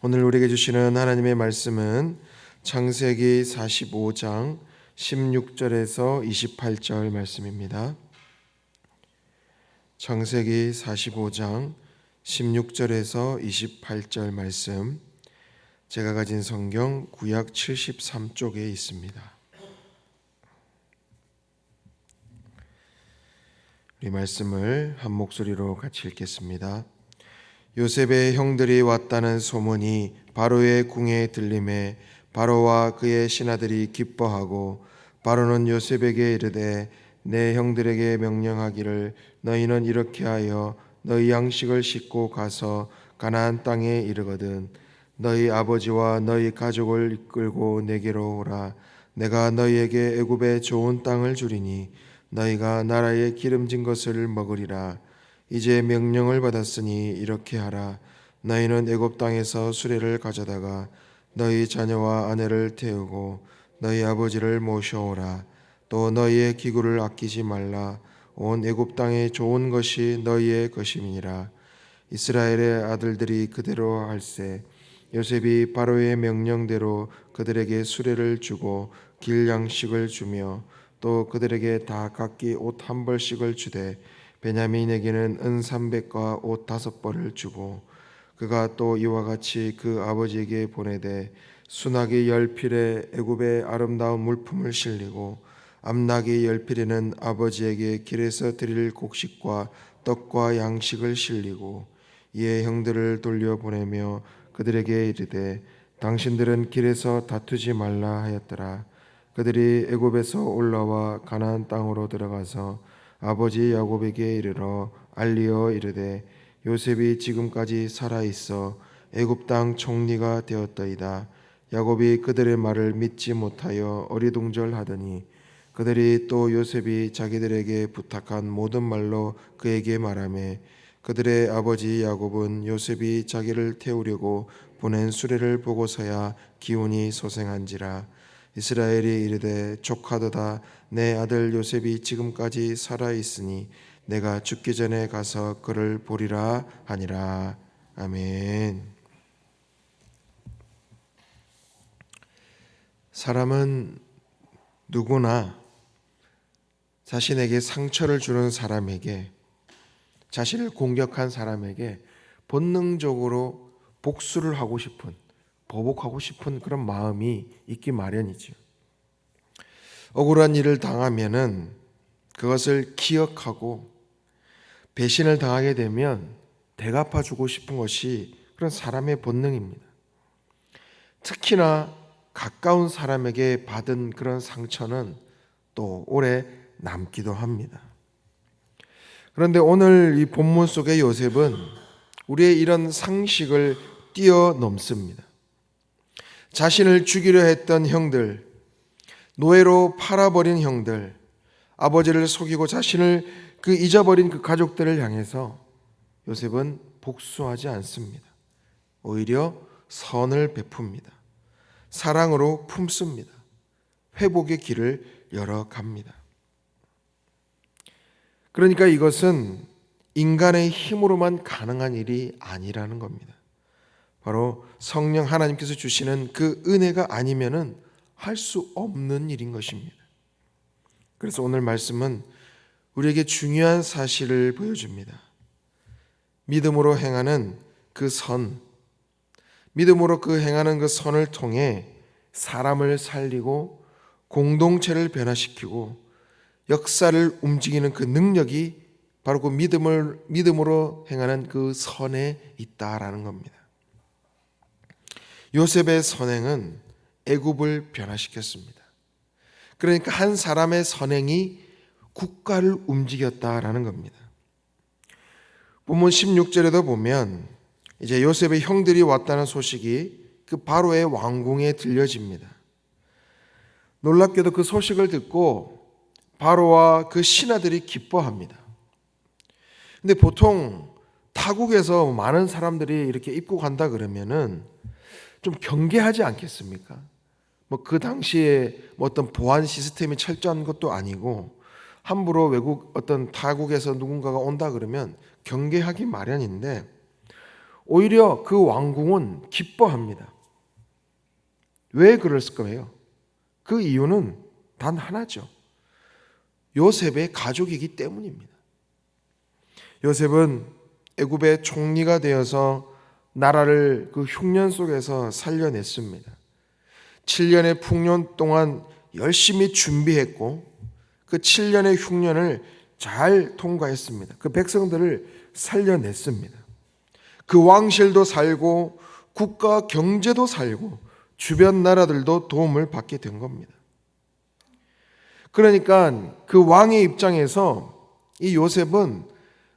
오늘 우리에게 주시는 하나님의 말씀은 창세기 45장 16절에서 28절 말씀입니다. 창세기 45장 16절에서 28절 말씀, 제가 가진 성경 구약 73쪽에 있습니다. 이 말씀을 한 목소리로 같이 읽겠습니다. 요셉의 형들이 왔다는 소문이 바로의 궁에 들림에 바로와 그의 신하들이 기뻐하고 바로는 요셉에게 이르되 내 형들에게 명령하기를 너희는 이렇게 하여 너희 양식을 싣고 가서 가나안 땅에 이르거든 너희 아버지와 너희 가족을 이끌고 내게로 오라. 내가 너희에게 애굽의 좋은 땅을 주리니 너희가 나라의 기름진 것을 먹으리라. 이제 명령을 받았으니 이렇게 하라. 너희는 애굽 땅에서 수레를 가져다가 너희 자녀와 아내를 태우고 너희 아버지를 모셔오라. 또 너희의 기구를 아끼지 말라. 온 애굽 땅의 좋은 것이 너희의 것임이니라. 이스라엘의 아들들이 그대로 할세. 요셉이 바로의 명령대로 그들에게 수레를 주고 길 양식을 주며 또 그들에게 다 각기 옷 한 벌씩을 주되 베냐민에게는 은 300과 옷 5벌을 주고 그가 또 이와 같이 그 아버지에게 보내되 순하기 10필에 애굽의 아름다운 물품을 실리고 암나기 10필에는 아버지에게 길에서 드릴 곡식과 떡과 양식을 실리고 이에 형들을 돌려보내며 그들에게 이르되 당신들은 길에서 다투지 말라 하였더라. 그들이 애굽에서 올라와 가나안 땅으로 들어가서 아버지 야곱에게 이르러 알리어 이르되 요셉이 지금까지 살아 있어 애굽 땅 총리가 되었더이다. 야곱이 그들의 말을 믿지 못하여 어리둥절하더니 그들이 또 요셉이 자기들에게 부탁한 모든 말로 그에게 말하며 그들의 아버지 야곱은 요셉이 자기를 태우려고 보낸 수레를 보고서야 기운이 소생한지라. 이스라엘이 이르되 족하도다. 내 아들 요셉이 지금까지 살아 있으니 내가 죽기 전에 가서 그를 보리라 하니라. 아멘. 사람은 누구나 자신에게 상처를 주는 사람에게, 자신을 공격한 사람에게 본능적으로 복수를 하고 싶은, 보복하고 싶은 그런 마음이 있기 마련이죠. 억울한 일을 당하면은 그것을 기억하고 배신을 당하게 되면 대갚아주고 싶은 것이 그런 사람의 본능입니다. 특히나 가까운 사람에게 받은 그런 상처는 또 오래 남기도 합니다. 그런데 오늘 이 본문 속의 요셉은 우리의 이런 상식을 뛰어넘습니다. 자신을 죽이려 했던 형들, 노예로 팔아버린 형들, 아버지를 속이고 자신을 잊어버린 그 가족들을 향해서 요셉은 복수하지 않습니다. 오히려 선을 베풉니다. 사랑으로 품습니다. 회복의 길을 열어갑니다. 그러니까 이것은 인간의 힘으로만 가능한 일이 아니라는 겁니다. 바로 성령 하나님께서 주시는 그 은혜가 아니면은 할 수 없는 일인 것입니다. 그래서 오늘 말씀은 우리에게 중요한 사실을 보여줍니다. 믿음으로 행하는 그 선, 믿음으로 행하는 그 선을 통해 사람을 살리고 공동체를 변화시키고 역사를 움직이는 그 능력이 바로 그 믿음으로 행하는 그 선에 있다라는 겁니다. 요셉의 선행은 애굽을 변화시켰습니다. 그러니까 한 사람의 선행이 국가를 움직였다라는 겁니다. 본문 16절에도 보면 이제 요셉의 형들이 왔다는 소식이 그 바로의 왕궁에 들려집니다. 놀랍게도 그 소식을 듣고 바로와 그 신하들이 기뻐합니다. 근데 보통 타국에서 많은 사람들이 이렇게 입국한다 그러면은 좀 경계하지 않겠습니까? 그 당시에 어떤 보안 시스템이 철저한 것도 아니고 함부로 외국 어떤 타국에서 누군가가 온다 그러면 경계하기 마련인데 오히려 그 왕궁은 기뻐합니다. 왜 그랬을 거예요? 그 이유는 단 하나죠. 요셉의 가족이기 때문입니다. 요셉은 애굽의 총리가 되어서 나라를 그 흉년 속에서 살려냈습니다. 7년의 풍년 동안 열심히 준비했고 그 7년의 흉년을 잘 통과했습니다. 그 백성들을 살려냈습니다. 그 왕실도 살고 국가 경제도 살고 주변 나라들도 도움을 받게 된 겁니다. 그러니까 그 왕의 입장에서 이 요셉은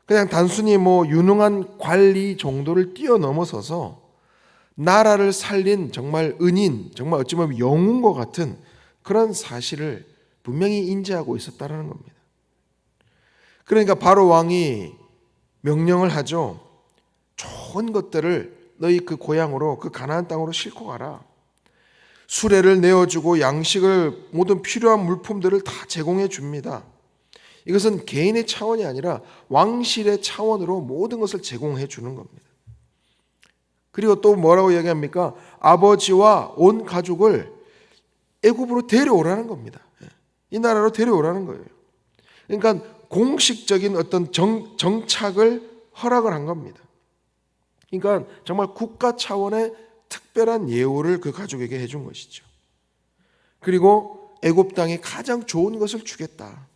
그냥 단순히 유능한 관리 정도를 뛰어넘어서서 나라를 살린 정말 은인, 정말 어찌 보면 영웅과 같은 그런 사실을 분명히 인지하고 있었다는 겁니다. 그러니까 바로 왕이 명령을 하죠. 좋은 것들을 너희 그 고향으로, 그 가나안 땅으로 싣고 가라. 수레를 내어주고 양식을, 모든 필요한 물품들을 다 제공해 줍니다. 이것은 개인의 차원이 아니라 왕실의 차원으로 모든 것을 제공해 주는 겁니다. 그리고 또 뭐라고 얘기합니까? 아버지와 온 가족을 애굽으로 데려오라는 겁니다. 이 나라로 데려오라는 거예요. 그러니까 공식적인 어떤 정착을 허락을 한 겁니다. 그러니까 정말 국가 차원의 특별한 예우를 그 가족에게 해준 것이죠. 그리고 애굽 땅에 가장 좋은 것을 주겠다.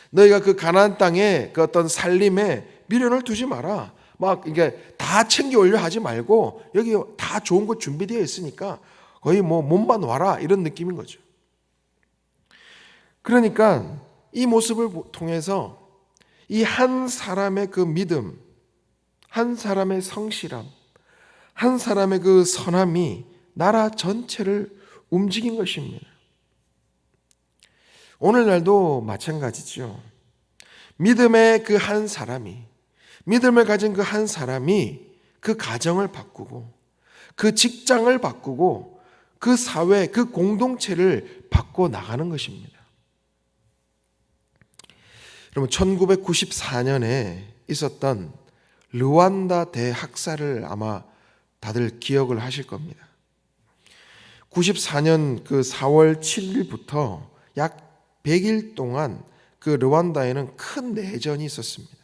너희가 그 가나안 땅에 그 어떤 살림에 미련을 두지 마라. 이게 다 챙겨 올려 하지 말고 여기 다 좋은 것 준비되어 있으니까 거의 몸만 와라 이런 느낌인 거죠. 그러니까 이 모습을 통해서 이 한 사람의 그 믿음, 한 사람의 성실함, 한 사람의 그 선함이 나라 전체를 움직인 것입니다. 오늘날도 마찬가지죠. 믿음의 그 한 사람이, 믿음을 가진 그 한 사람이 그 가정을 바꾸고 그 직장을 바꾸고 그 사회, 그 공동체를 바꿔 나가는 것입니다. 여러분 1994년에 있었던 르완다 대학살을 아마 다들 기억을 하실 겁니다. 94년 그 4월 7일부터 약 100일 동안 그 르완다에는 큰 내전이 있었습니다.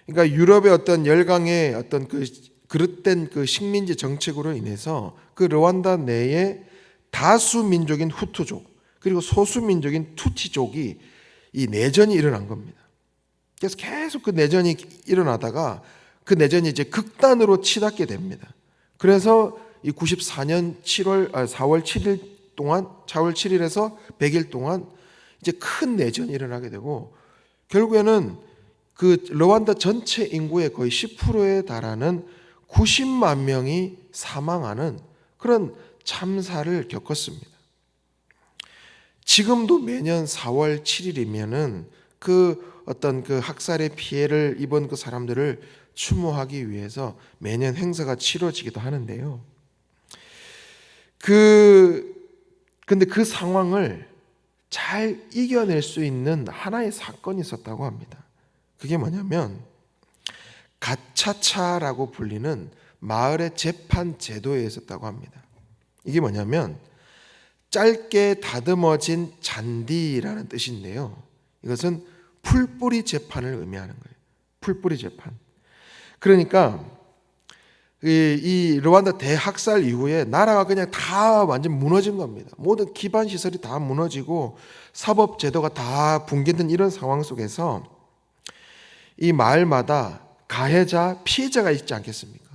그러니까 유럽의 어떤 열강의 어떤 그 그릇된 그 식민지 정책으로 인해서 그 르완다 내에 다수 민족인 후투족 그리고 소수 민족인 투티족이 이 내전이 일어난 겁니다. 그래서 계속 그 내전이 일어나다가 그 내전이 이제 극단으로 치닫게 됩니다. 그래서 이 94년 4월 7일 동안 4월 7일에서 100일 동안 이제 큰 내전이 일어나게 되고 결국에는 그 르완다 전체 인구의 거의 10%에 달하는 90만 명이 사망하는 그런 참사를 겪었습니다. 지금도 매년 4월 7일이면은 그 어떤 그 학살의 피해를 입은 그 사람들을 추모하기 위해서 매년 행사가 치러지기도 하는데요. 근데 그 상황을 잘 이겨낼 수 있는 하나의 사건이 있었다고 합니다. 그게 뭐냐면 가차차라고 불리는 마을의 재판 제도에 있었다고 합니다. 이게 뭐냐면 짧게 다듬어진 잔디라는 뜻인데요. 이것은 풀뿌리 재판을 의미하는 거예요. 풀뿌리 재판. 그러니까 이 르완다 대학살 이후에 나라가 그냥 다 완전 무너진 겁니다. 모든 기반 시설이 다 무너지고 사법 제도가 다 붕괴된 이런 상황 속에서 이 마을마다 가해자, 피해자가 있지 않겠습니까?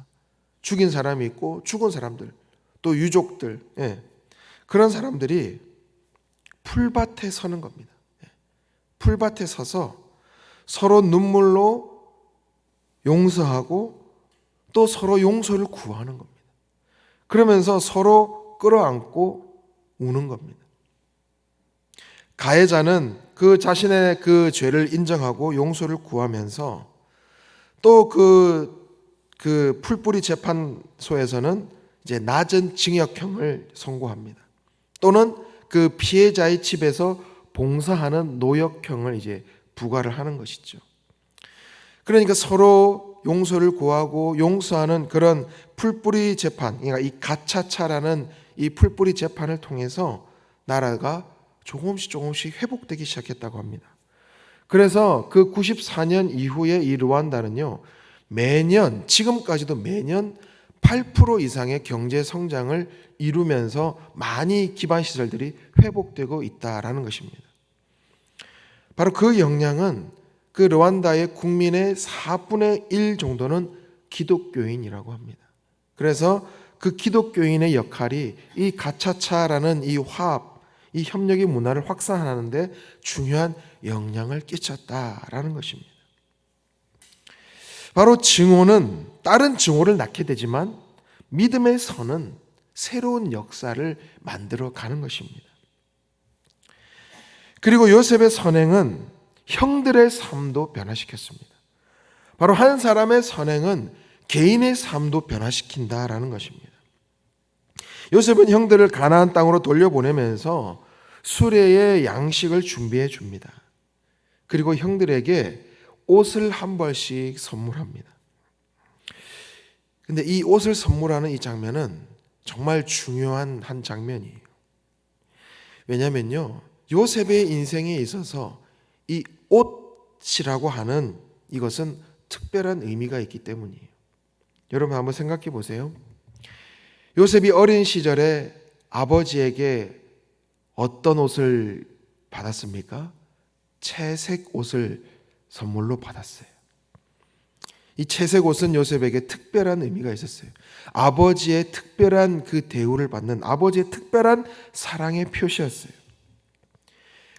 죽인 사람이 있고 죽은 사람들, 또 유족들, 그런 사람들이 풀밭에 서는 겁니다. 풀밭에 서서 서로 눈물로 용서하고 또 서로 용서를 구하는 겁니다. 그러면서 서로 끌어안고 우는 겁니다. 가해자는 그 자신의 그 죄를 인정하고 용서를 구하면서 또 그 풀뿌리 재판소에서는 이제 낮은 징역형을 선고합니다. 또는 그 피해자의 집에서 봉사하는 노역형을 이제 부과를 하는 것이죠. 그러니까 서로 용서를 구하고 용서하는 그런 풀뿌리 재판, 그러니까 이 가차차라는 이 풀뿌리 재판을 통해서 나라가 조금씩 회복되기 시작했다고 합니다. 그래서 그 94년 이후에 이 르완다는요, 매년, 지금까지도 매년 8% 이상의 경제 성장을 이루면서 많이 기반 시설들이 회복되고 있다라는 것입니다. 바로 그 영향은 그 르완다의 국민의 4분의 1 정도는 기독교인이라고 합니다. 그래서 그 기독교인의 역할이 이 가차차라는 이 화합, 이 협력의 문화를 확산하는 데 중요한 영향을 끼쳤다라는 것입니다. 바로 증오는 다른 증오를 낳게 되지만 믿음의 선은 새로운 역사를 만들어 가는 것입니다. 그리고 요셉의 선행은 형들의 삶도 변화시켰습니다. 바로 한 사람의 선행은 개인의 삶도 변화시킨다라는 것입니다. 요셉은 형들을 가나안 땅으로 돌려보내면서 수레의 양식을 준비해 줍니다. 그리고 형들에게 옷을 한 벌씩 선물합니다. 근데 이 옷을 선물하는 이 장면은 정말 중요한 한 장면이에요. 왜냐면요, 요셉의 인생에 있어서 이 옷이라고 하는 이것은 특별한 의미가 있기 때문이에요. 여러분 한번 생각해 보세요. 요셉이 어린 시절에 아버지에게 어떤 옷을 받았습니까? 채색 옷을 선물로 받았어요. 이 채색 옷은 요셉에게 특별한 의미가 있었어요. 아버지의 특별한 그 대우를 받는 아버지의 특별한 사랑의 표시였어요.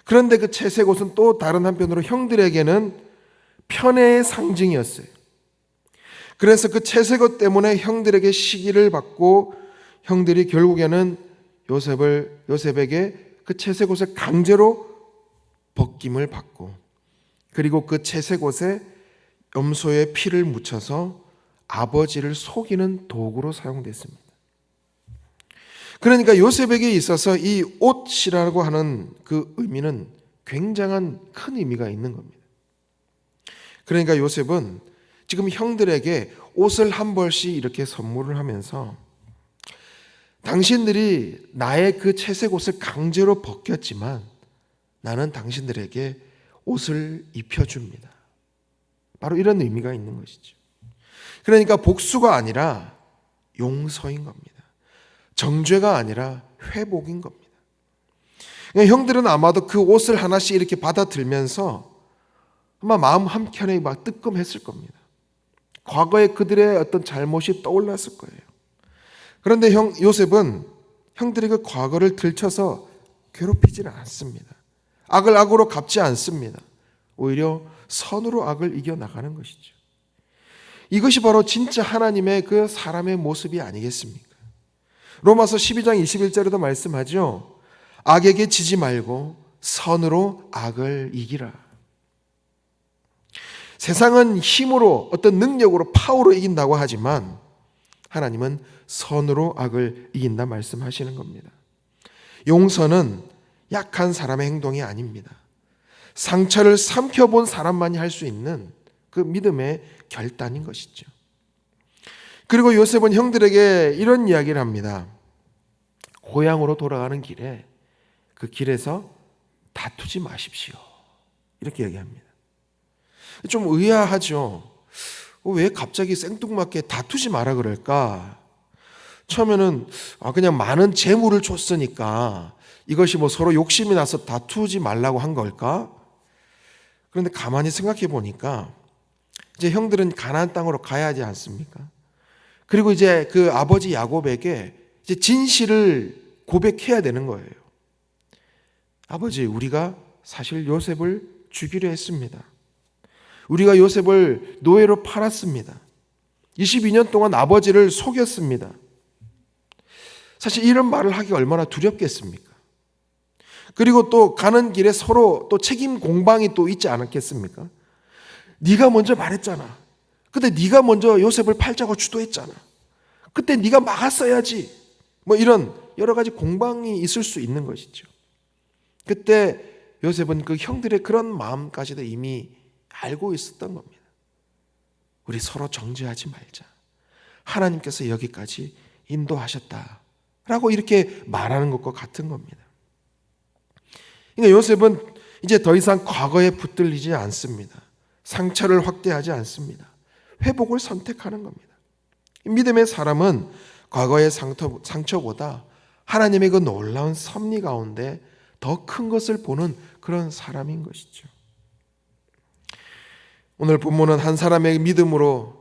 그런데 그 채색 옷은 또 다른 한편으로 형들에게는 편애의 상징이었어요. 그래서 그 채색 옷 때문에 형들에게 시기를 받고 형들이 결국에는 요셉에게 그 채색 옷을 강제로 벗김을 받고, 그리고 그 채색 옷에 염소의 피를 묻혀서 아버지를 속이는 도구로 사용됐습니다. 그러니까 요셉에게 있어서 이 옷이라고 하는 그 의미는 굉장한 큰 의미가 있는 겁니다. 그러니까 요셉은 지금 형들에게 옷을 한 벌씩 이렇게 선물을 하면서 당신들이 나의 그 채색 옷을 강제로 벗겼지만 나는 당신들에게 옷을 입혀줍니다. 바로 이런 의미가 있는 것이죠. 그러니까 복수가 아니라 용서인 겁니다. 정죄가 아니라 회복인 겁니다. 형들은 아마도 그 옷을 하나씩 이렇게 받아들면서 아마 마음 한켠에 막 뜨끔했을 겁니다. 과거에 그들의 어떤 잘못이 떠올랐을 거예요. 그런데 요셉은 형들이 그 과거를 들춰서 괴롭히지는 않습니다. 악을 악으로 갚지 않습니다. 오히려 선으로 악을 이겨나가는 것이죠. 이것이 바로 진짜 하나님의 그 사람의 모습이 아니겠습니까? 로마서 12장 21절에도 말씀하죠. 악에게 지지 말고 선으로 악을 이기라. 세상은 힘으로 어떤 능력으로 파워로 이긴다고 하지만 하나님은 선으로 악을 이긴다 말씀하시는 겁니다. 용서는 약한 사람의 행동이 아닙니다. 상처를 삼켜본 사람만이 할 수 있는 그 믿음의 결단인 것이죠. 그리고 요셉은 형들에게 이런 이야기를 합니다. 고향으로 돌아가는 길에 그 길에서 다투지 마십시오. 이렇게 얘기합니다. 좀 의아하죠. 왜 갑자기 생뚱맞게 다투지 마라 그럴까? 처음에는 그냥 많은 재물을 줬으니까 이것이 뭐 서로 욕심이 나서 다투지 말라고 한 걸까? 그런데 가만히 생각해 보니까 이제 형들은 가나안 땅으로 가야 하지 않습니까? 그리고 이제 그 아버지 야곱에게 이제 진실을 고백해야 되는 거예요. 아버지, 우리가 사실 요셉을 죽이려 했습니다. 우리가 요셉을 노예로 팔았습니다. 22년 동안 아버지를 속였습니다. 사실 이런 말을 하기가 얼마나 두렵겠습니까? 그리고 또 가는 길에 서로 또 책임 공방이 또 있지 않았겠습니까? 네가 먼저 말했잖아. 근데 네가 먼저 요셉을 팔자고 주도했잖아. 그때 네가 막았어야지. 뭐 이런 여러 가지 공방이 있을 수 있는 것이죠. 그때 요셉은 그 형들의 그런 마음까지도 이미 알고 있었던 겁니다. 우리 서로 정죄하지 말자. 하나님께서 여기까지 인도하셨다라고 이렇게 말하는 것과 같은 겁니다. 그러니까 요셉은 이제 더 이상 과거에 붙들리지 않습니다. 상처를 확대하지 않습니다. 회복을 선택하는 겁니다. 믿음의 사람은 과거의 상처보다 하나님의 그 놀라운 섭리 가운데 더 큰 것을 보는 그런 사람인 것이죠. 오늘 본문은 한 사람의 믿음으로,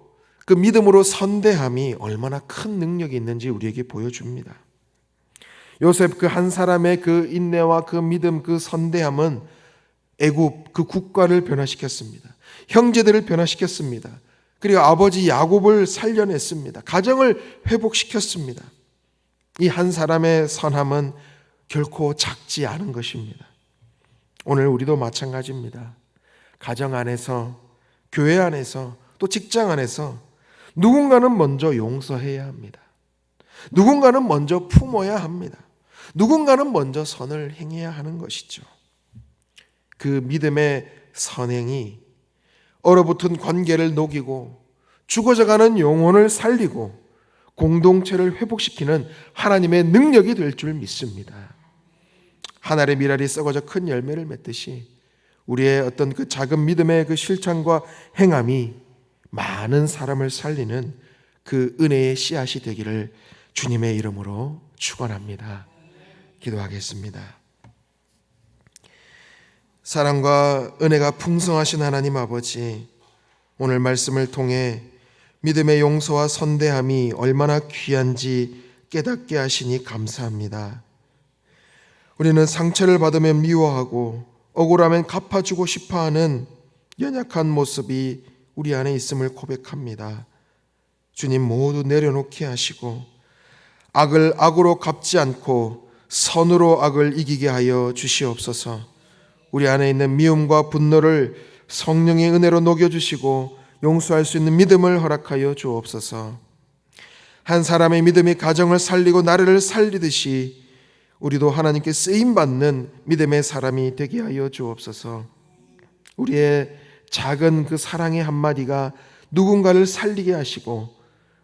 그 믿음으로 선대함이 얼마나 큰 능력이 있는지 우리에게 보여줍니다. 요셉 그 한 사람의 그 인내와 그 믿음, 그 선대함은 애굽 그 국가를 변화시켰습니다. 형제들을 변화시켰습니다. 그리고 아버지 야곱을 살려냈습니다. 가정을 회복시켰습니다. 이 한 사람의 선함은 결코 작지 않은 것입니다. 오늘 우리도 마찬가지입니다. 가정 안에서, 교회 안에서, 또 직장 안에서 누군가는 먼저 용서해야 합니다. 누군가는 먼저 품어야 합니다. 누군가는 먼저 선을 행해야 하는 것이죠. 그 믿음의 선행이 얼어붙은 관계를 녹이고 죽어져가는 영혼을 살리고 공동체를 회복시키는 하나님의 능력이 될 줄 믿습니다. 한 알의 밀알이 썩어져 큰 열매를 맺듯이 우리의 어떤 그 작은 믿음의 그 실천과 행함이 많은 사람을 살리는 그 은혜의 씨앗이 되기를 주님의 이름으로 축원합니다. 기도하겠습니다. 사랑과 은혜가 풍성하신 하나님 아버지, 오늘 말씀을 통해 믿음의 용서와 선대함이 얼마나 귀한지 깨닫게 하시니 감사합니다. 우리는 상처를 받으면 미워하고 억울하면 갚아주고 싶어하는 연약한 모습이 우리 안에 있음을 고백합니다. 주님 모두 내려놓게 하시고 악을 악으로 갚지 않고 선으로 악을 이기게 하여 주시옵소서. 우리 안에 있는 미움과 분노를 성령의 은혜로 녹여주시고 용서할 수 있는 믿음을 허락하여 주옵소서. 한 사람의 믿음이 가정을 살리고 나라를 살리듯이 우리도 하나님께 쓰임받는 믿음의 사람이 되게 하여 주옵소서. 우리의 작은 그 사랑의 한마디가 누군가를 살리게 하시고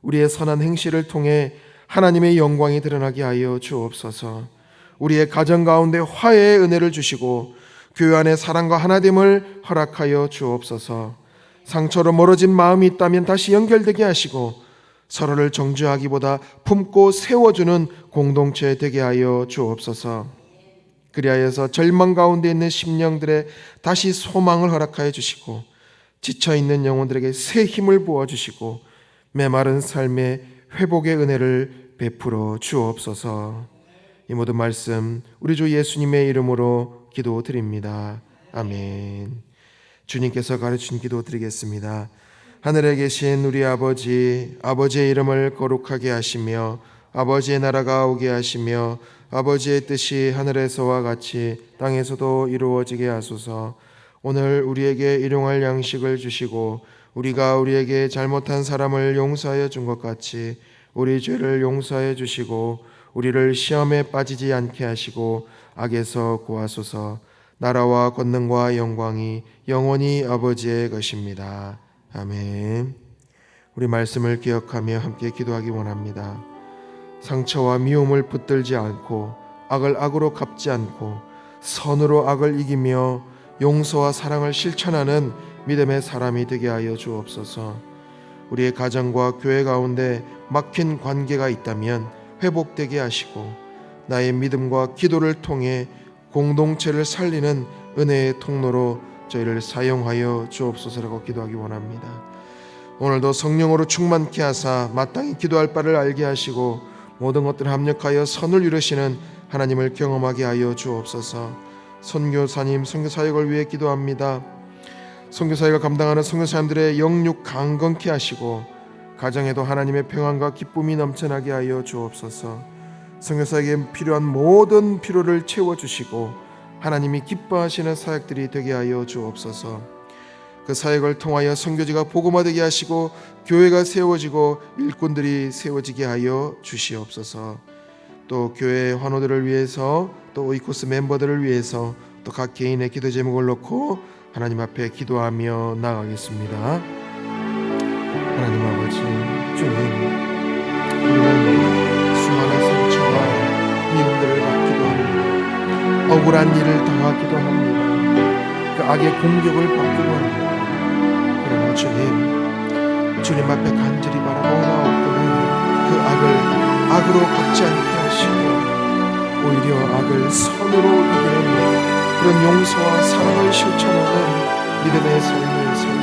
우리의 선한 행실을 통해 하나님의 영광이 드러나게 하여 주옵소서. 우리의 가정 가운데 화해의 은혜를 주시고 교회 안에 사랑과 하나됨을 허락하여 주옵소서. 상처로 멀어진 마음이 있다면 다시 연결되게 하시고 서로를 정죄하기보다 품고 세워주는 공동체 되게 하여 주옵소서. 그리하여서 절망 가운데 있는 심령들의 다시 소망을 허락하여 주시고 지쳐있는 영혼들에게 새 힘을 부어주시고 메마른 삶의 회복의 은혜를 베풀어 주옵소서. 이 모든 말씀 우리 주 예수님의 이름으로 기도드립니다. 아멘. 주님께서 가르친 기도 드리겠습니다. 하늘에 계신 우리 아버지, 아버지의 이름을 거룩하게 하시며 아버지의 나라가 오게 하시며 아버지의 뜻이 하늘에서와 같이 땅에서도 이루어지게 하소서. 오늘 우리에게 일용할 양식을 주시고 우리가 우리에게 잘못한 사람을 용서하여 준 것 같이 우리 죄를 용서하여 주시고 우리를 시험에 빠지지 않게 하시고 악에서 구하소서. 나라와 권능과 영광이 영원히 아버지의 것입니다. 아멘. 우리 말씀을 기억하며 함께 기도하기 원합니다. 상처와 미움을 붙들지 않고 악을 악으로 갚지 않고 선으로 악을 이기며 용서와 사랑을 실천하는 믿음의 사람이 되게 하여 주옵소서. 우리의 가정과 교회 가운데 막힌 관계가 있다면 회복되게 하시고 나의 믿음과 기도를 통해 공동체를 살리는 은혜의 통로로 저희를 사용하여 주옵소서라고 기도하기 원합니다. 오늘도 성령으로 충만케 하사 마땅히 기도할 바를 알게 하시고 모든 것들을 합력하여 선을 이루시는 하나님을 경험하게 하여 주옵소서. 선교사님, 선교사역을 위해 기도합니다. 선교사역을 감당하는 선교사님들의 영육 강건케 하시고 가정에도 하나님의 평안과 기쁨이 넘쳐나게 하여 주옵소서. 선교사에게 필요한 모든 필요를 채워주시고 하나님이 기뻐하시는 사역들이 되게 하여 주옵소서. 그 사역을 통하여 선교지가 복음화되게 하시고 교회가 세워지고 일꾼들이 세워지게 하여 주시옵소서. 또 교회 환우들을 위해서 또 오이코스 멤버들을 위해서 또 각 개인의 기도 제목을 놓고 하나님 앞에 기도하며 나아가겠습니다. 아버지 주님, 우리는 수많은 상처와 미움들을 받기도 합니다. 억울한 일을 당하기도 합니다. 그 악의 공격을 받기도 합니다. 그러나 주님 앞에 간절히 바라보나오고는 그 악을 악으로 갚지 않게 하시고 오히려 악을 선으로 이기는 그런 용서와 사랑을 실천하는 믿음의 삶을